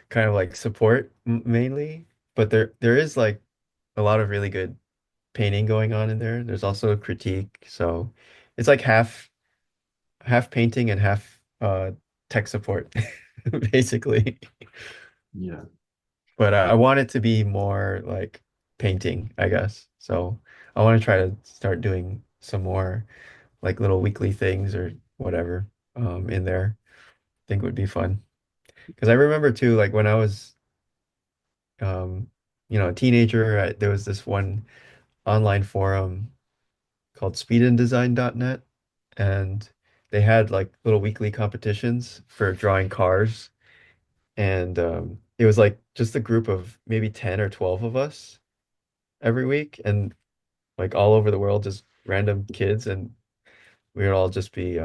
kind of like support mainly, but there is like a lot of really good painting going on in there. There's also a critique, so it's like half painting and half tech support, basically. Yeah. But I want it to be more like painting, I guess. So I want to try to start doing some more like little weekly things or whatever in there. I think would be fun. Because I remember too, like when I was um, a teenager, there was this one online forum called speedanddesign.net, and they had like little weekly competitions for drawing cars. And it was like just a group of maybe 10 or 12 of us every week, and like all over the world, just random kids, and we would all just be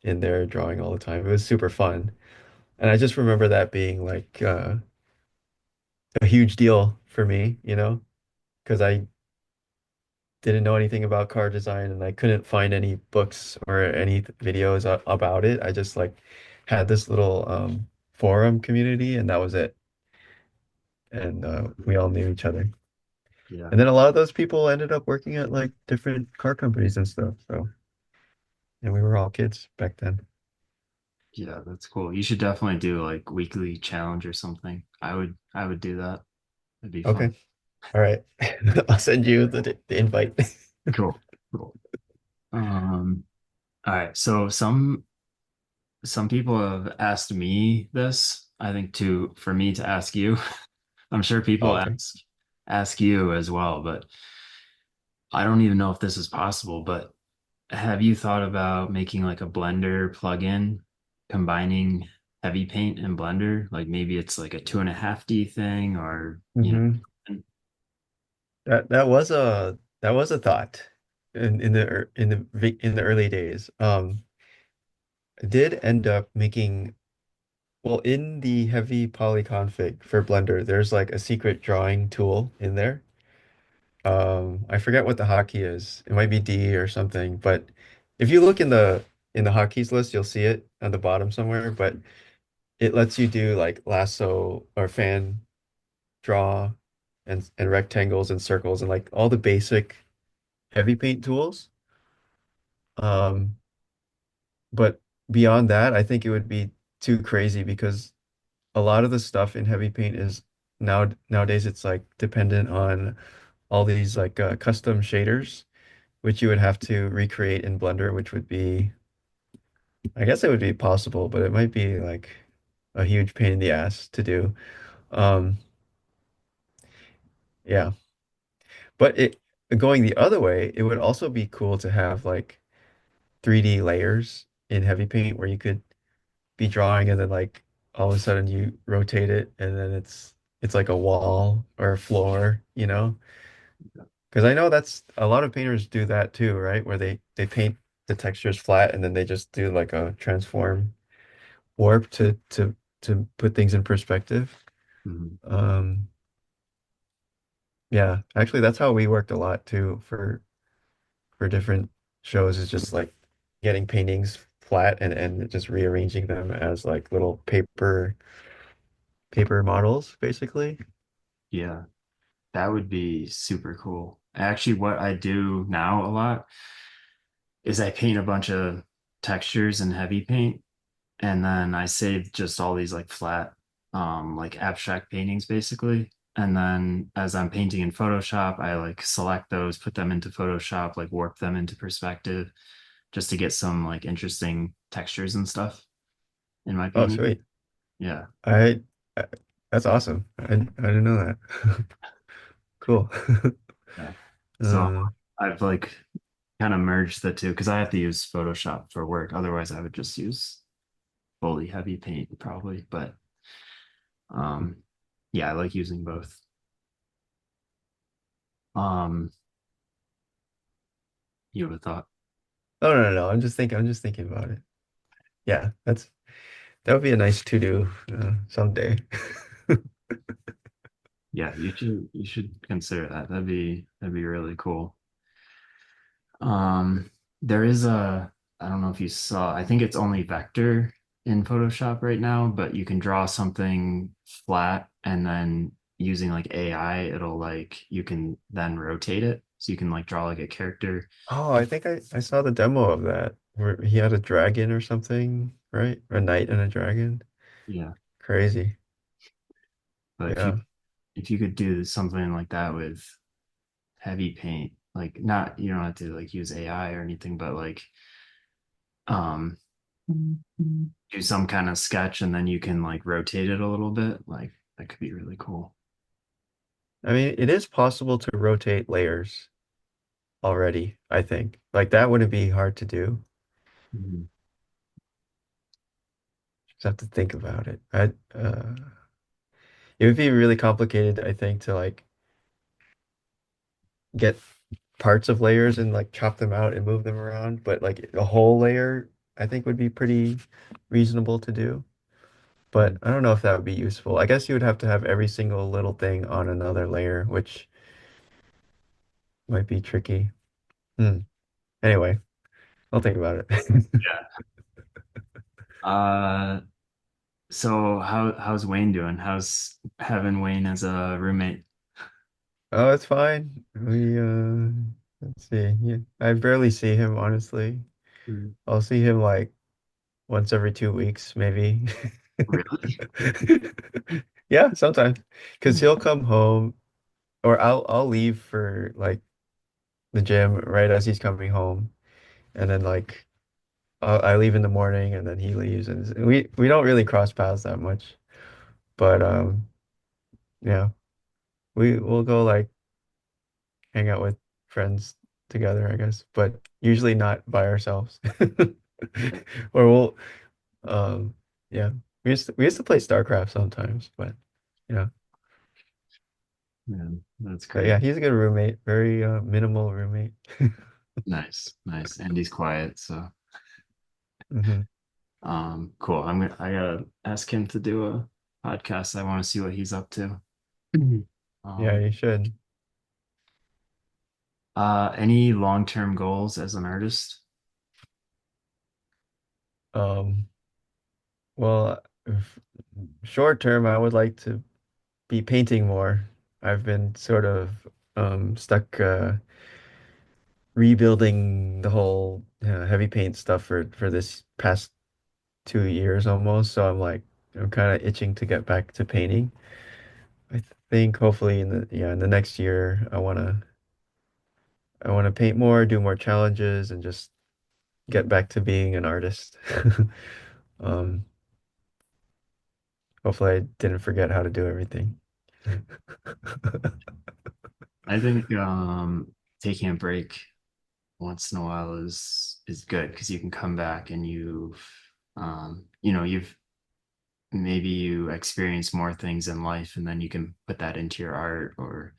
in there drawing all the time. It was super fun. And I just remember that being like a huge deal for me, because I didn't know anything about car design and I couldn't find any books or any videos about it. I just like had this little forum community and that was it. And we all knew each other. Yeah. And then a lot of those people ended up working at like different car companies and stuff. So, and we were all kids back then. Yeah, that's cool. You should definitely do like weekly challenge or something. I would do that. It'd be Okay. fun. All right. I'll send you the invite. Cool. Cool. All right. So some people have asked me this, I think to for me to ask you. I'm sure Oh, people okay. ask you as well, but I don't even know if this is possible, but have you thought about making like a Blender plugin combining heavy paint and Blender? Like maybe it's like a 2.5D thing or, Hmm. That was a thought in the early days. I did end up making well in the heavy poly config for Blender, there's like a secret drawing tool in there. I forget what the hotkey is. It might be D or something, but if you look in the hotkeys list, you'll see it on the bottom somewhere, but it lets you do like lasso or fan draw and rectangles and circles and like all the basic heavy paint tools. Um, but beyond that, I think it would be too crazy because a lot of the stuff in heavy paint is nowadays it's like dependent on all these like custom shaders, which you would have to recreate in Blender, which would be, I guess it would be possible, but it might be like a huge pain in the ass to do. Um, yeah, but it going the other way, it would also be cool to have like 3D layers in heavy paint where you could be drawing and then like all of a sudden you rotate it and then it's like a wall or a floor, you know? Because I know that's a lot of painters do that too, right? Where they paint the textures flat and then they just do like a transform warp to put things in perspective. Mhm. Um, yeah, actually that's how we worked a lot too for different shows is just like getting paintings flat and just rearranging them as like little paper models, basically. Yeah, that would be super cool. Actually, what I do now a lot is I paint a bunch of textures in heavy paint and then I save just all these like flat like abstract paintings basically. And then as I'm painting in Photoshop, I like select those, put them into Photoshop, like warp them into perspective just to get some like interesting textures and stuff in my Oh, painting. sweet. Yeah. I, I that's awesome. I didn't know that. Cool. Yeah. So Uh, I've like kind of merged the two because I have to use Photoshop for work. Otherwise, I would just use fully heavy paint probably. But um yeah, I like using both. Um, you have a thought? oh no, no, no. I'm just thinking about it. Yeah, that would be a nice to do someday. Yeah, you should consider that. That'd be really cool. Um, there is a I don't know if you saw, I think it's only vector in Photoshop right now, but you can draw something flat and then using like AI, it'll like you can then rotate it. So you can like draw like a character. Oh, I think I saw the demo of that where he had a dragon or something, right? A knight and a dragon. Yeah. Crazy. But if you Yeah. if you could do something like that with heavy paint, like not you don't have to like use AI or anything, but like um do some kind of sketch and then you can like rotate it a little bit. Like that could be really cool. I mean, it is possible to rotate layers already, I think. Like that wouldn't be hard to do. Mhm. Just have to think about it. It would be really complicated, I think, to like get parts of layers and like chop them out and move them around, but like a whole layer, I think would be pretty reasonable to do. But Mhm. I don't know if that would be useful. I guess you would have to have every single little thing on another layer, which might be tricky. Hmm. Anyway, I'll think about it. Yeah. Uh, so how's Wayne doing? How's having Wayne as a roommate? Oh, it's fine. Let's see. Yeah, I barely see him, honestly. Mm. I'll see him like once every 2 weeks, maybe. Really? Yeah, sometimes. Because he'll come home or I'll leave for like the gym right as he's coming home. And then like I leave in the morning and then he leaves and we don't really cross paths that much. But yeah, we'll go like hang out with friends together, I guess, but usually not by ourselves. Or we'll um yeah. We used to play StarCraft sometimes, but yeah. Man, that's But yeah, great. he's a good roommate, very minimal roommate. Nice, nice. And he's quiet, so Hmm. cool. I gotta ask him to do a podcast. I want to see what he's up to. Mhm. Yeah, Um, you should. any long-term goals as an artist? Um, well, short term, I would like to be painting more. I've been sort of stuck rebuilding the whole heavy paint stuff for this past 2 years almost. So I'm kind of itching to get back to painting. I think hopefully in the next year I wanna paint more, do more challenges, and just get back to being an artist. Um, hopefully I didn't forget how to do everything. I think taking a break once in a while is good because you can come back and you've maybe you experience more things in life and then you can put that into your art or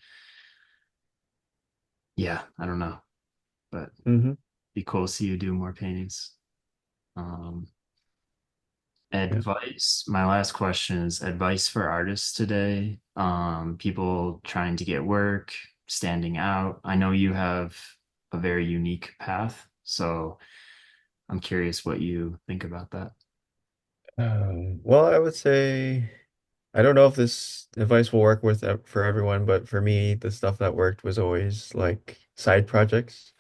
yeah, I don't know, but Hmm. be cool to see you do more paintings. Um, Yeah. advice. My last question is advice for artists today. People trying to get work, standing out. I know you have a very unique path, so I'm curious what you think about that. Well, I would say I don't know if this advice will work for everyone, but for me, the stuff that worked was always like side projects.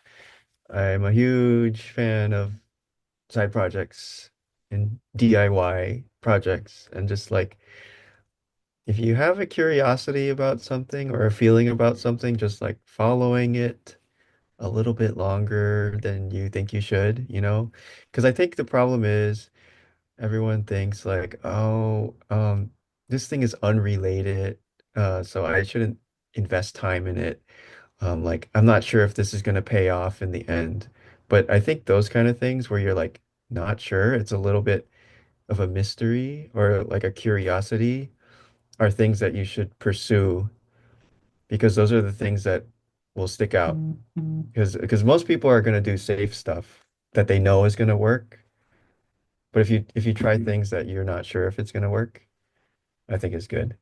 I'm a huge fan of side projects and DIY projects, and just like if you have a curiosity about something or a feeling about something, just like following it a little bit longer than you think you should, you know? Because I think the problem is everyone thinks like, oh, this thing is unrelated, so I shouldn't invest time in it. Like I'm not sure if this is going to pay off in the end. But I think those kind of things where you're like not sure, it's a little bit of a mystery or like a curiosity are things that you should pursue because those are the things that will stick out. Because most people are going to do safe stuff that they know is going to work. But if you try things that you're not sure if it's going to work, I think it's good.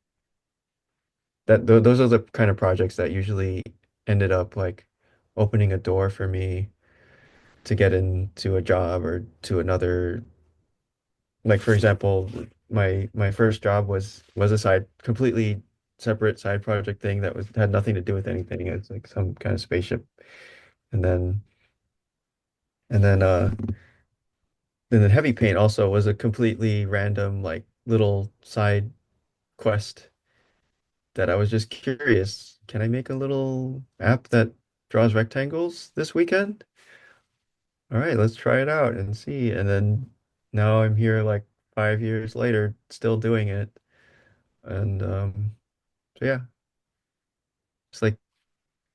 Those are the kind of projects that usually ended up like opening a door for me to get into a job or to another. Like for example, my first job was a completely separate side project thing that was had nothing to do with anything. It's like some kind of spaceship, and then the heavy paint also was a completely random like little side quest that I was just curious. Can I make a little app that draws rectangles this weekend? All right, let's try it out and see. And then now I'm here like 5 years later, still doing it. And so yeah, it's like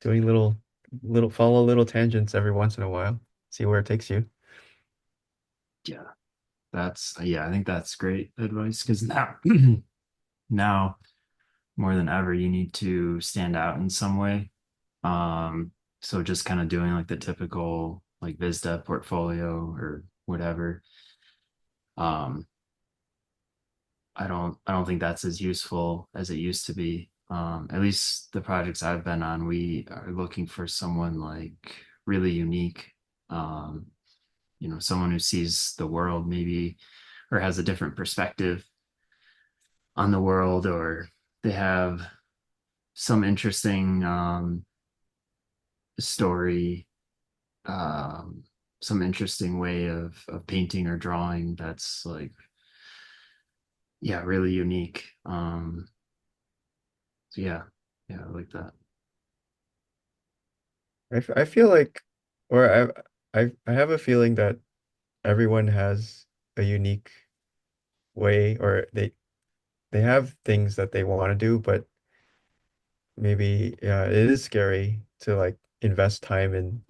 doing little follow little tangents every once in a while. See where it takes you. Yeah, I think that's great advice because now now more than ever you need to stand out in some way. Um, so just kind of doing like the typical like biz dev portfolio or whatever. Um, I don't think that's as useful as it used to be. At least the projects I've been on, we are looking for someone like really unique. Um, someone who sees the world maybe or has a different perspective on the world, or they have some interesting story, um, some interesting way of painting or drawing that's like, yeah, really unique. So yeah, I like that. I feel like, or I have a feeling that everyone has a unique way, or they have things that they want to do, but maybe yeah, it is scary to like invest time in.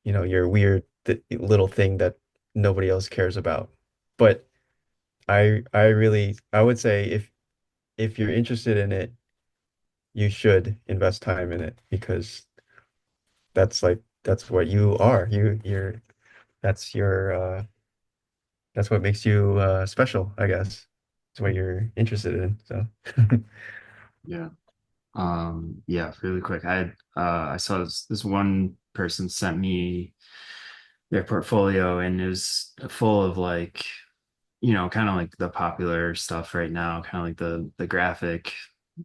your weird th little thing that nobody else cares about. But I would say if you're interested in it, you should invest time in it because that's what you are. That's your that's what makes you special, I guess. It's what you're interested in. So Yeah. Yeah, really quick. I saw this one person sent me their portfolio and it was full of like, kind of like the popular stuff right now, kind of like the graphic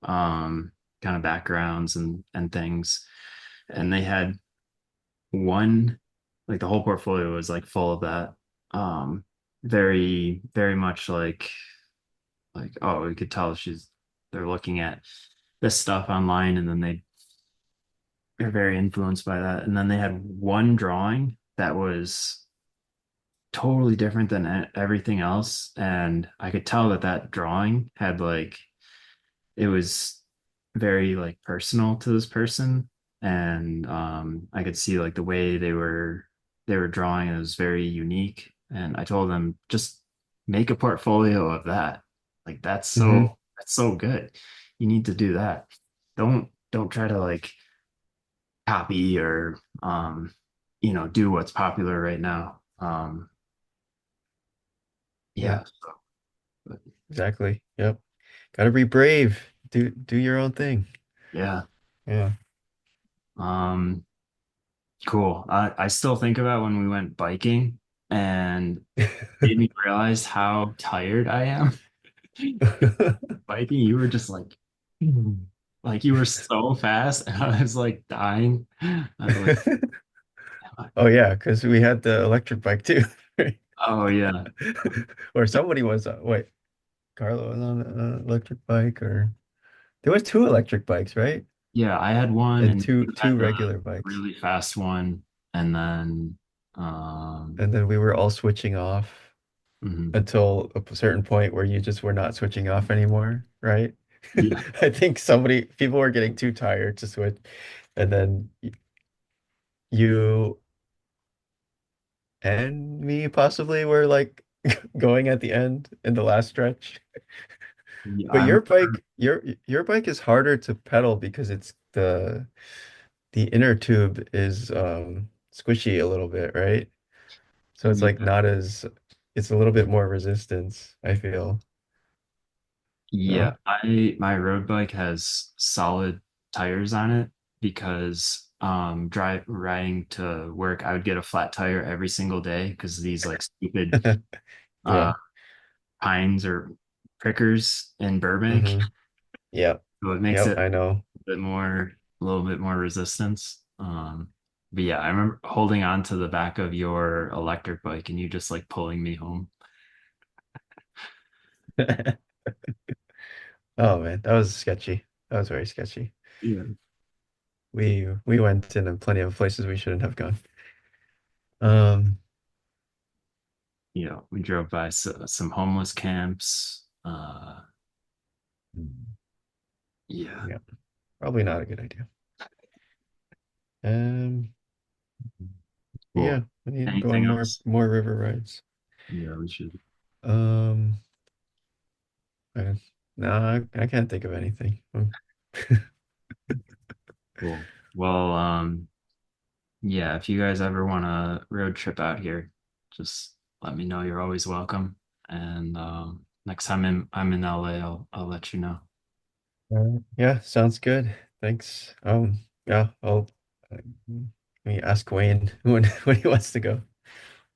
um kind of backgrounds and things. And they had one like the whole portfolio was like full of that. Very, very much like oh, we could tell they're looking at this stuff online and then they're very influenced by that. And then they had one drawing that was totally different than everything else. And I could tell that that drawing had like, it was very like personal to this person. And I could see like the way they were drawing, it was very unique. And I told them just make a portfolio of that. Like hmm that's so good. You need to do that. Don't try to like copy or do what's popular right now. Yeah, Yeah. So, but exactly. Yep. Gotta be brave. Do your own thing. yeah. Yeah. Um, cool. I still think about when we went biking and made me realize how tired I am. Biking, you were just like you were so fast, and I was like dying. I was like, Oh yeah, because we had the electric bike too. oh yeah, Or somebody was wait, Carlo was on an electric bike or there was two electric bikes, right? yeah. I had one, And and you had two the regular bikes. really fast one, and then um, And then we were all switching off mhm. until a certain point where you just were not switching off anymore, right? Yeah, I think people were getting too tired to switch. And then you and me possibly were like going at the end in the last stretch. yeah. But I remember. your bike is harder to pedal because it's the inner tube is squishy a little bit, right? So it's like Yeah, not as it's a little bit more resistance, I feel. yeah. No? My road bike has solid tires on it because drive riding to work, I would get a flat tire every single day because these like stupid uh Yeah. pines or prickers in Burbank. hmm Yep. So it makes Yep, it I know. a little bit more resistance. But yeah, I remember holding on to the back of your electric bike and you just like pulling me home. Oh man, that was sketchy. That was very sketchy. Yeah. We went in plenty of places we shouldn't have gone. Um, We drove by some homeless camps. Yeah, yeah, probably not a good idea. Um, yeah, cool. we need to go on Anything else? more river rides. Yeah, we should. Um, I, no, I can't think of anything. Cool. Well, yeah, if you guys ever want a road trip out here, just let me know. You're always welcome. And next time I'm in LA, I'll let you know. Yeah, sounds good. Thanks. Yeah, let me ask Wayne when he wants to go.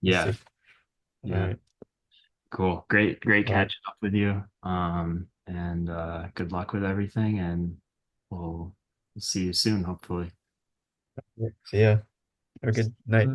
We'll Yeah, see. All yeah, right. cool. Great All right. catching up with you. And good luck with everything, and we'll see you soon, hopefully. See ya. Have a good night.